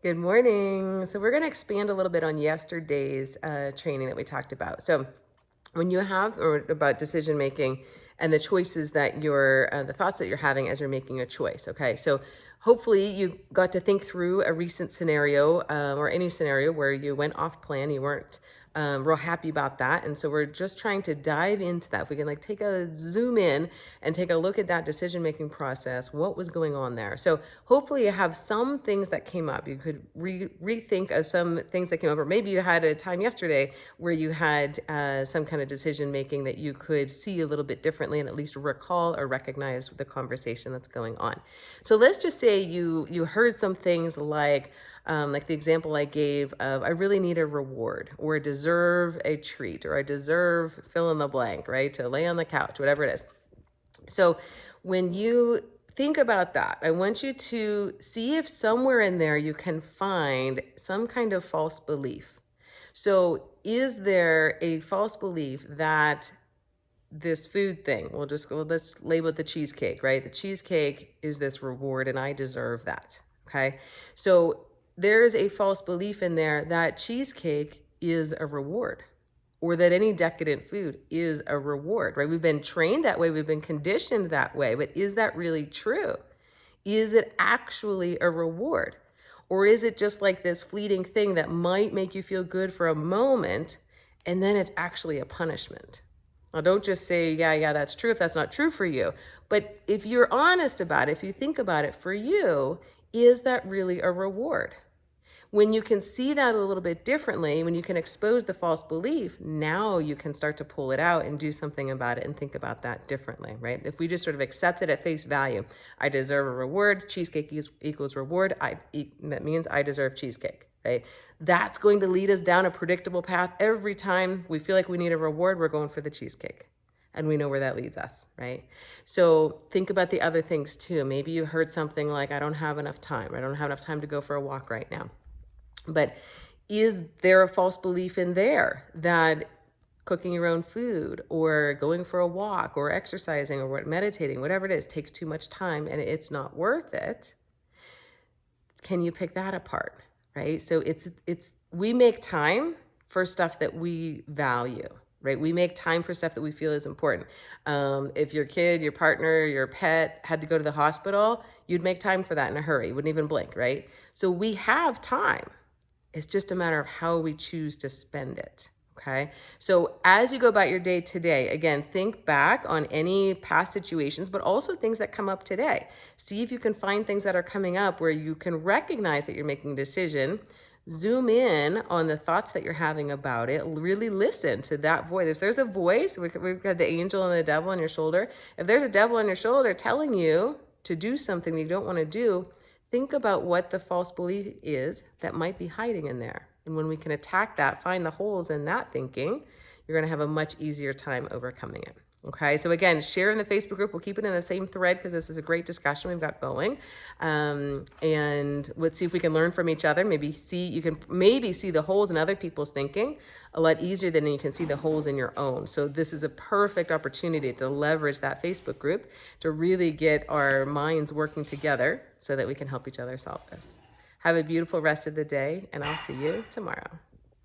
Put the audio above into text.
Good morning. So we're going to expand a little bit on yesterday's training that we talked about. So when you have or about decision making and the choices that you're the thoughts that you're having as you're making a choice. Okay, so hopefully you got to think through a recent scenario or any scenario where you went off plan, you weren't real happy about that, and so we're just trying to dive into that. If we can like take a zoom in and take a look at that decision making process, what was going on there. So hopefully you have some things that came up. You could rethink of some things that came up, or maybe you had a time yesterday where you had some kind of decision making that you could see a little bit differently and at least recall or recognize the conversation that's going on. So let's just say you heard some things like the example I gave of I really need a reward or I deserve a treat or I deserve fill in the blank, right? To lay on the couch, whatever it is. So when you think about that, I want you to see if somewhere in there you can find some kind of false belief. So is there a false belief that this food thing, let's label it the cheesecake, right? The cheesecake is this reward and I deserve that. Okay. So there is a false belief in there that cheesecake is a reward or that any decadent food is a reward, right? We've been trained that way. We've been conditioned that way, but is that really true? Is it actually a reward? Or is it just like this fleeting thing that might make you feel good for a moment and then it's actually a punishment? Now, don't just say, yeah, that's true if that's not true for you. But if you're honest about it, if you think about it for you, is that really a reward? When you can see that a little bit differently, when you can expose the false belief, now you can start to pull it out and do something about it and think about that differently, right? If we just sort of accept it at face value, I deserve a reward, cheesecake equals reward, that means I deserve cheesecake, right? That's going to lead us down a predictable path. Every time we feel like we need a reward, we're going for the cheesecake. And we know where that leads us, right? So think about the other things too. Maybe you heard something like, I don't have enough time. I don't have enough time to go for a walk right now. But is there a false belief in there that cooking your own food or going for a walk or exercising or meditating, whatever it is, takes too much time and it's not worth it? Can you pick that apart, right? So we make time for stuff that we value, right? We make time for stuff that we feel is important. If your kid, your partner, your pet had to go to the hospital, you'd make time for that in a hurry. You wouldn't even blink, right? So we have time. It's just a matter of how we choose to spend it. Okay. So as you go about your day today, again, think back on any past situations, but also things that come up today. See if you can find things that are coming up where you can recognize that you're making a decision. Zoom in on the thoughts that you're having about it. Really listen to that voice. If there's a voice, we've got the angel and the devil on your shoulder. If there's a devil on your shoulder telling you to do something that you don't want to do, think about what the false belief is that might be hiding in there. And when we can attack that, find the holes in that thinking, you're going to have a much easier time overcoming it. Okay, so again, share in the Facebook group. We'll keep it in the same thread because this is a great discussion we've got going. And let's see if we can learn from each other. You can see the holes in other people's thinking a lot easier than you can see the holes in your own. So this is a perfect opportunity to leverage that Facebook group to really get our minds working together so that we can help each other solve this. Have a beautiful rest of the day, and I'll see you tomorrow.